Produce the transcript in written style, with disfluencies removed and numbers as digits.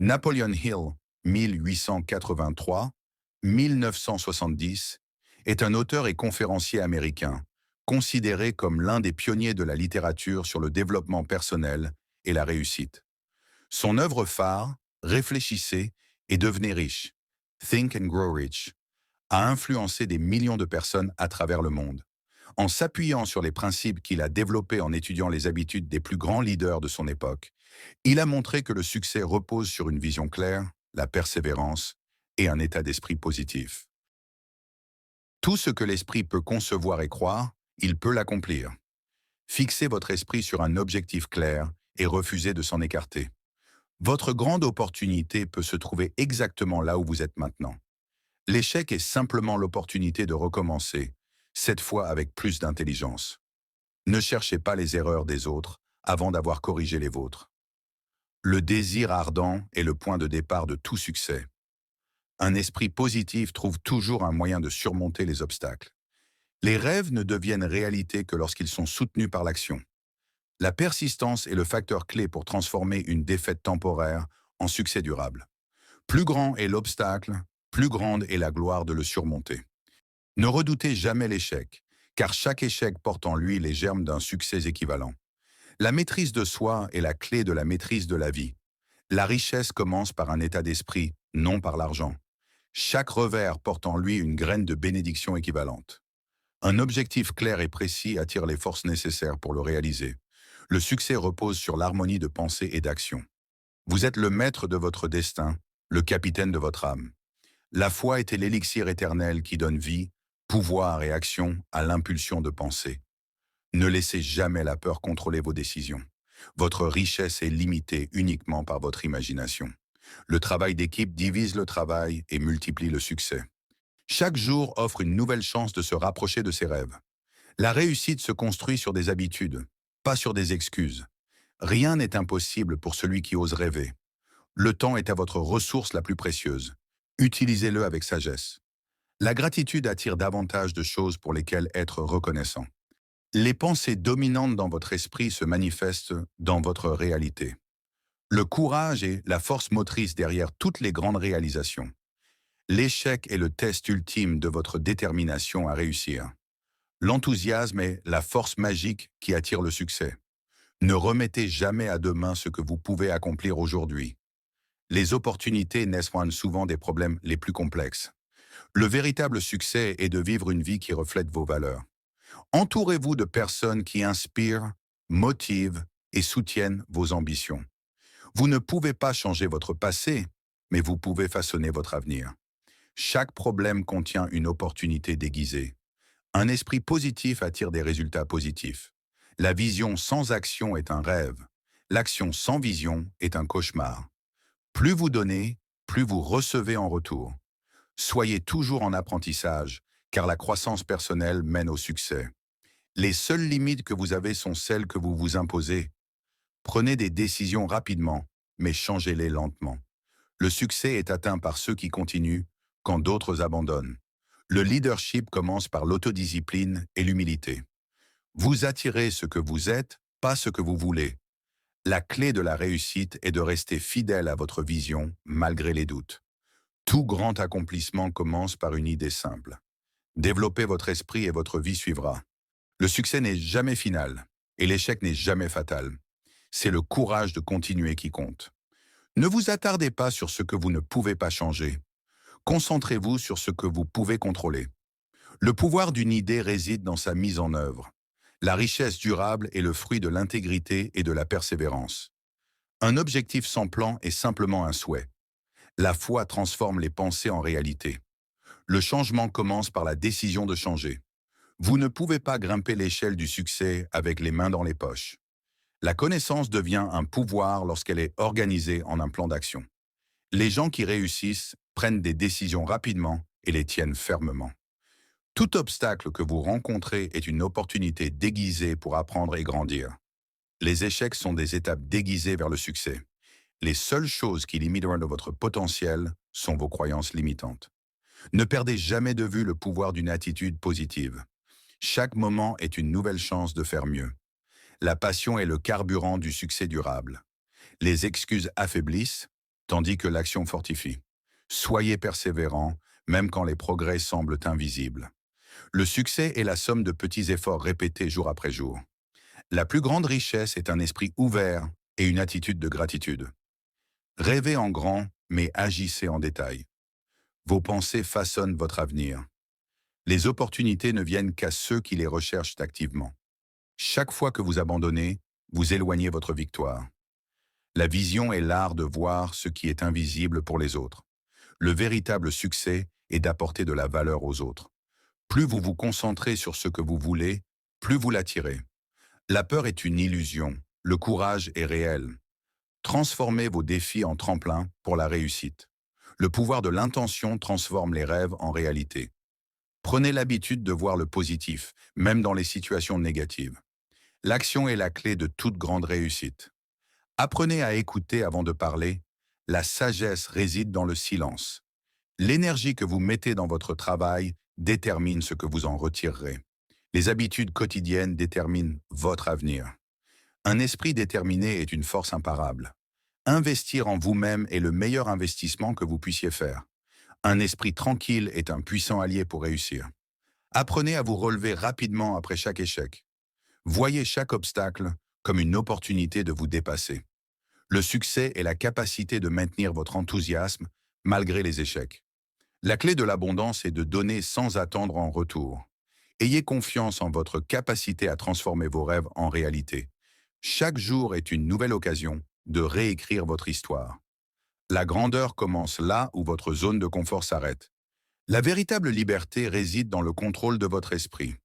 Napoleon Hill, 1883-1970, est un auteur et conférencier américain, considéré comme l'un des pionniers de la littérature sur le développement personnel et la réussite. Son œuvre phare, Réfléchissez et devenez riche, Think and Grow Rich, a influencé des millions de personnes à travers le monde. En s'appuyant sur les principes qu'il a développés en étudiant les habitudes des plus grands leaders de son époque, il a montré que le succès repose sur une vision claire, la persévérance et un état d'esprit positif. Tout ce que l'esprit peut concevoir et croire, il peut l'accomplir. Fixez votre esprit sur un objectif clair et refusez de s'en écarter. Votre grande opportunité peut se trouver exactement là où vous êtes maintenant. L'échec est simplement l'opportunité de recommencer, cette fois avec plus d'intelligence. Ne cherchez pas les erreurs des autres avant d'avoir corrigé les vôtres. Le désir ardent est le point de départ de tout succès. Un esprit positif trouve toujours un moyen de surmonter les obstacles. Les rêves ne deviennent réalité que lorsqu'ils sont soutenus par l'action. La persistance est le facteur clé pour transformer une défaite temporaire en succès durable. Plus grand est l'obstacle, plus grande est la gloire de le surmonter. Ne redoutez jamais l'échec, car chaque échec porte en lui les germes d'un succès équivalent. La maîtrise de soi est la clé de la maîtrise de la vie. La richesse commence par un état d'esprit, non par l'argent. Chaque revers porte en lui une graine de bénédiction équivalente. Un objectif clair et précis attire les forces nécessaires pour le réaliser. Le succès repose sur l'harmonie de pensée et d'action. Vous êtes le maître de votre destin, le capitaine de votre âme. La foi était l'élixir éternel qui donne vie, pouvoir et action à l'impulsion de penser. Ne laissez jamais la peur contrôler vos décisions. Votre richesse est limitée uniquement par votre imagination. Le travail d'équipe divise le travail et multiplie le succès. Chaque jour offre une nouvelle chance de se rapprocher de ses rêves. La réussite se construit sur des habitudes, pas sur des excuses. Rien n'est impossible pour celui qui ose rêver. Le temps est à votre ressource la plus précieuse. Utilisez-le avec sagesse. La gratitude attire davantage de choses pour lesquelles être reconnaissant. Les pensées dominantes dans votre esprit se manifestent dans votre réalité. Le courage est la force motrice derrière toutes les grandes réalisations. L'échec est le test ultime de votre détermination à réussir. L'enthousiasme est la force magique qui attire le succès. Ne remettez jamais à demain ce que vous pouvez accomplir aujourd'hui. Les opportunités naissent souvent des problèmes les plus complexes. Le véritable succès est de vivre une vie qui reflète vos valeurs. Entourez-vous de personnes qui inspirent, motivent et soutiennent vos ambitions. Vous ne pouvez pas changer votre passé, mais vous pouvez façonner votre avenir. Chaque problème contient une opportunité déguisée. Un esprit positif attire des résultats positifs. La vision sans action est un rêve. L'action sans vision est un cauchemar. Plus vous donnez, plus vous recevez en retour. Soyez toujours en apprentissage, car la croissance personnelle mène au succès. Les seules limites que vous avez sont celles que vous vous imposez. Prenez des décisions rapidement, mais changez-les lentement. Le succès est atteint par ceux qui continuent quand d'autres abandonnent. Le leadership commence par l'autodiscipline et l'humilité. Vous attirez ce que vous êtes, pas ce que vous voulez. La clé de la réussite est de rester fidèle à votre vision malgré les doutes. Tout grand accomplissement commence par une idée simple. Développez votre esprit et votre vie suivra. Le succès n'est jamais final et l'échec n'est jamais fatal. C'est le courage de continuer qui compte. Ne vous attardez pas sur ce que vous ne pouvez pas changer. Concentrez-vous sur ce que vous pouvez contrôler. Le pouvoir d'une idée réside dans sa mise en œuvre. La richesse durable est le fruit de l'intégrité et de la persévérance. Un objectif sans plan est simplement un souhait. La foi transforme les pensées en réalité. Le changement commence par la décision de changer. Vous ne pouvez pas grimper l'échelle du succès avec les mains dans les poches. La connaissance devient un pouvoir lorsqu'elle est organisée en un plan d'action. Les gens qui réussissent prennent des décisions rapidement et les tiennent fermement. Tout obstacle que vous rencontrez est une opportunité déguisée pour apprendre et grandir. Les échecs sont des étapes déguisées vers le succès. Les seules choses qui limiteront votre potentiel sont vos croyances limitantes. Ne perdez jamais de vue le pouvoir d'une attitude positive. Chaque moment est une nouvelle chance de faire mieux. La passion est le carburant du succès durable. Les excuses affaiblissent, tandis que l'action fortifie. Soyez persévérant, même quand les progrès semblent invisibles. Le succès est la somme de petits efforts répétés jour après jour. La plus grande richesse est un esprit ouvert et une attitude de gratitude. Rêvez en grand, mais agissez en détail. Vos pensées façonnent votre avenir. Les opportunités ne viennent qu'à ceux qui les recherchent activement. Chaque fois que vous abandonnez, vous éloignez votre victoire. La vision est l'art de voir ce qui est invisible pour les autres. Le véritable succès est d'apporter de la valeur aux autres. Plus vous vous concentrez sur ce que vous voulez, plus vous l'attirez. La peur est une illusion, le courage est réel. Transformez vos défis en tremplin pour la réussite. Le pouvoir de l'intention transforme les rêves en réalité. Prenez l'habitude de voir le positif, même dans les situations négatives. L'action est la clé de toute grande réussite. Apprenez à écouter avant de parler. La sagesse réside dans le silence. L'énergie que vous mettez dans votre travail détermine ce que vous en retirerez. Les habitudes quotidiennes déterminent votre avenir. Un esprit déterminé est une force imparable. Investir en vous-même est le meilleur investissement que vous puissiez faire. Un esprit tranquille est un puissant allié pour réussir. Apprenez à vous relever rapidement après chaque échec. Voyez chaque obstacle comme une opportunité de vous dépasser. Le succès est la capacité de maintenir votre enthousiasme malgré les échecs. La clé de l'abondance est de donner sans attendre en retour. Ayez confiance en votre capacité à transformer vos rêves en réalité. Chaque jour est une nouvelle occasion de réécrire votre histoire. La grandeur commence là où votre zone de confort s'arrête. La véritable liberté réside dans le contrôle de votre esprit.